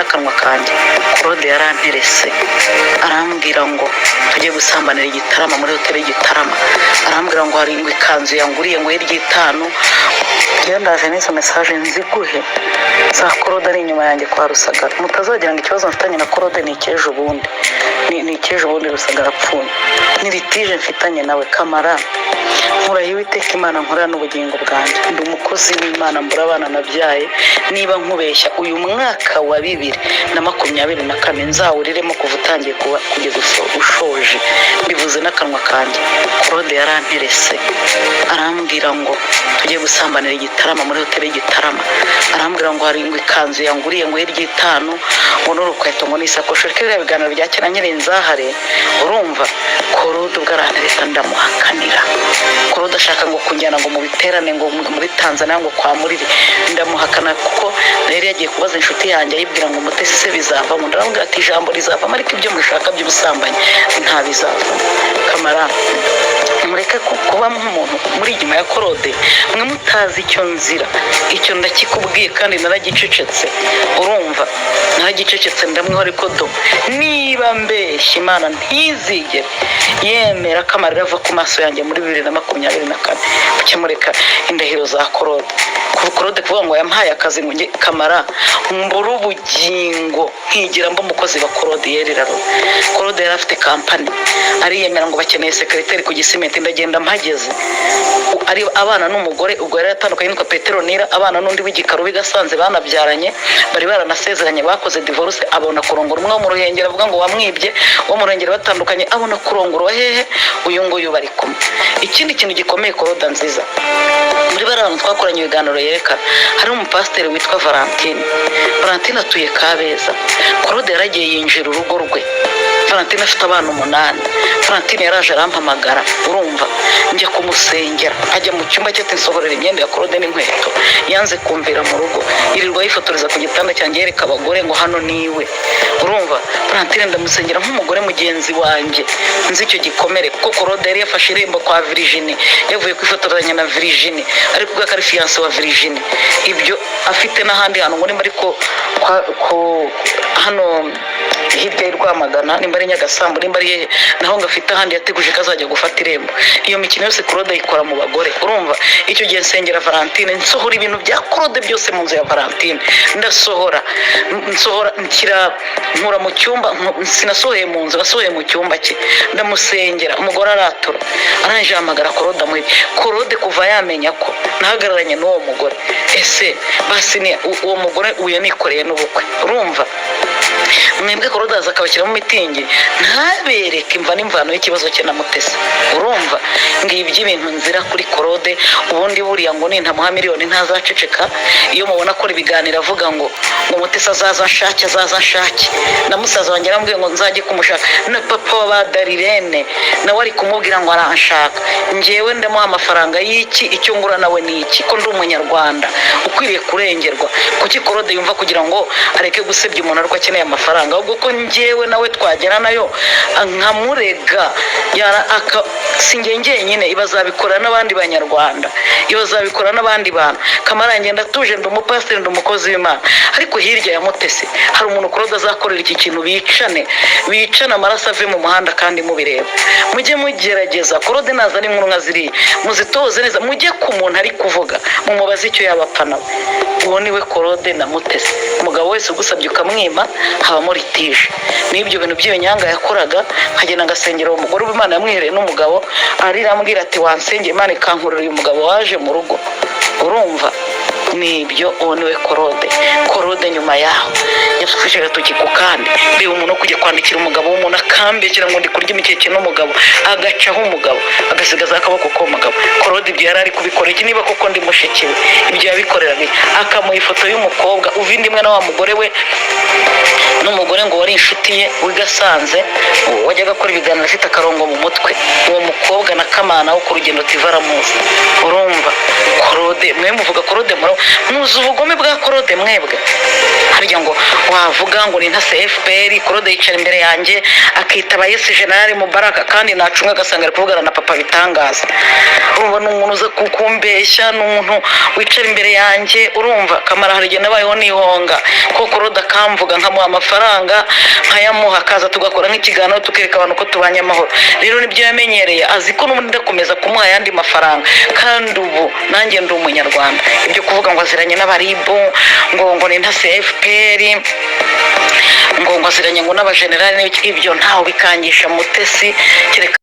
n'akanwa kanjye. Claude yaranterese arambwira ngo tujye gusambanira igitarama muri hoteli y'igitarama, arambwira ngo hari ikanzu yanguriye ngo y'itanu. Iyo ndaje n'izo message nziguhe za Claude ari inyuma yanjye kwa Rusagara, mutazagira ngo ikibazo mfitanye na Claude ni icyejo ubundi, ni icyejo ubundi Rusagara apfuye, ni litije mfitanye nawe. Kamara nkurahiye Uwiteka Imana nkorera n'ubugingo bwanjye, ndi umukozi w'Imana mbura abana nabyaye. Niba nkubeshya uyu mwaka wa 2024 nzawuriremo kuva utangiye kugeza ushoje, bivuze n'akanwa kanjye. Claude yaranterese arambwira ngo tujye gusambanira igitarama muri hoteli y'igitarama, arambwira ngo hari ikanzu yanguriye ngo y'itanu ngo n'urukweto ngo n'isakoshi. Rero ibiganiro bya kera nyiri nzahare, urumva Claude ubwo aranteresa ndamuhakanira. Claude ashaka ngo kunjyana ngo mu biterane ngo muri Tanzania ngo kwa Muriri, ndamuhakana kuko rero yagiye kubaza inshuti yanjye ayibwira ngo Mutesi se bizavamo, ndamubwira ati ijambo rizavamo ariko ibyo mushaka by'ubusambanyi nta bizavamo. Kamara mureke kuba nk'umuntu muri inyuma ya Claude, mwe mutazi icyo nzira, icyo ndakikubwiye kandi naragicecetse, urumva naragicecetse ndamweho. Ariko do niba mbeshya Imana ntizigere yemera ko amarira ava ku maso yanjye muri 2024, ukemureka indahiro za Claude. Claude kuvuga ngo yampaye akazi ngo Kamara mbura ubugingo nkigira mba umukozi wa Claude yereraro. Claude yari afite kampani ariyemera ngo bakeneye secretary ku Gisimenti, ndagenda mpageze ari abana n'umugore, ubwo yari yatandukanye n'uko Petronira, abana n'undi w'igikaru bigasanze banabyaranye, bari baranasezeranye bakoze divorce. Abona kurongora umwe wo mu Ruhengeri avuga ngo wamwibye, wo mu Ruhengeri batandukanye abona kurongora hehe uyu nguyu bari kumwe. Ikindi kintu gikomeye Claude nziza, muri barabantu twakoranye ibiganiro yerekana hari umupasiteri witwa Valentine atuye Kabeza. Claude yaragiye yinjira urugo rwe, Valentine afite abana 8. Valentine yaraje arampamagara, urumva njya kumusengera, ajya mu cyumba cye nsohorera imyenda ya Claude n'inkweto, yanze kumvira mu rugo, yirirwa yifotoreza ku gitanda cyanjye yereka abagore ngo hano niwe, urumva. Valentine ndamusengera nk'umugore mugenzi wanjye nzi icyo gikomere, kuko Claude yari yafashe irembo kwa Virginie, yavuye kwifotoranya na Virginie ariko ubwo akari fiance wa Virginie. Ibyo afite n'ahandi hantu ngo nimba ariko hano hirya y'Rwamagana, nimba ari Nyagasambu, nimba ari naho ngafite ahandi yateguje kazajya gufata irembo. Iyo mikino yose Claude ayikora mu bagore, urumva. Icyo gihe nsengera Valentine, nsohora ibintu bya Claude byose mu nzu ya Valentine, nsohora nkura mu cyumba, sinasohoye mu nzu, nasohoye mu cyumba cye, ndamusengera. Umugore aratura aranje hamagara Claude amuhe. Claude kuva yamenya ko nahagararanye n'uwo mugore, ese basi ni uwo mugore uye nikoreye n'ubukwe, urumva. Mwebwe Claude aza akabashyira mu mitingi ntabereke imva n'imvano y'ikibazo cye na Mutesi, urumva. Ngibyo ibintu nzira kuri Claude. Ubundi buriya ngo nintamuha miliyoni ntazaceceka. Iyo mubona akora ibiganiro avuga ngo Mutesi azaza nshake, na musaza wanjye arambwiye ngo nzajye kumushaka, na papa wa Darirene nawe ari kumubwira ngo aranshaka. Njyewe ndamuha amafaranga y'iki, icyo ngura nawe ni iki, ko ndi umunyarwanda ukwiriye kurengerwa. Kuki Claude yumva kugira ngo areke gusebya umuntu ariko akeneye amafaranga, ahubwo ko njyewe nawe twagera nayo nkamurega sinjye nyine, ibazabikora n'abandi banyarwanda, ibazabikora n'abandi bantu. Kamara ngenda tuje, ndi umupasiteri, ndi umukozi w'Imana, ariko hirya ya Mutesi hari umuntu Claude azakorera iki kintu, bicana amaraso ave mu muhanda kandi mubireba. Mujye mugerageza Claude naza n'inkuru nka ziriya muzitoze neza, mujye ku muntu ari kuvuga mumubaze icyo yabapana we. Uwo niwe Claude na Mutesi. Umugabo wese ugusabye ukamwima habamo litije. N'ibyo bintu by'ibinyanga yakoraga, nkagenda ngasengera uwo mugore w'Imana yamwihereye n'umugabo, arira ambwira ati wansengeye Imana ikankurira uyu mugabo waje mu rugo, urumva. Nibyo uwo niwe Claude nyuma yaho yafashe agatoki ku kandi, reba umuntu kujya kwandikira umugabo w'umuntu akambekera ngo ndi kurya imikeke n'umugabo, agacaho umugabo agasigaza akaboko k'umugabo. Claude ibyo yari ari kubikora iki? Niba koko ndi mushikiwe ibyo yabikoreraga, akamuha ifoto y'umukobwa uvindi imwe na wa mugore we, n'umugore ngo wari inshuti ye wigasanze wajyaga gukora ibiganiro afite akarongo mu mutwe. Uwo mukobwa na Kamana wo ku Rugendo TV aramuzi, urumva. Claude mwe muvuga Claude muzi ubugome bwa Claude mwebwe. harya ngo wavuga ngo ni ntase FPR Claude yicara imbere yanjye akitaba Yesu General Mubaraka kandi nacunga agasanga ari kuvugana na papa bitangaza. Urumva n'umuntu uza kukumbeshya, n'umuntu wicara imbere yanjye, urumva kamara hari igihe nabayeho nihonga ko Claude akamvuga nkamuha amafaranga nkayamuha akaza tugakora nk'ikiganiro tukereka abantu ko tubanye amahoro. Rero nibyo yamenyereye, azi ko n'ubundi ndakomeza kumuha ayandi mafaranga kandi ubu nanjye ndi umunyarwanda. Ibyo kuvuga ngo aziranye n'abaribu ngo ni ntase FPR ngo aziranye ngo n'abagenerali, ibyo ntaho bikangisha Mutesi kereka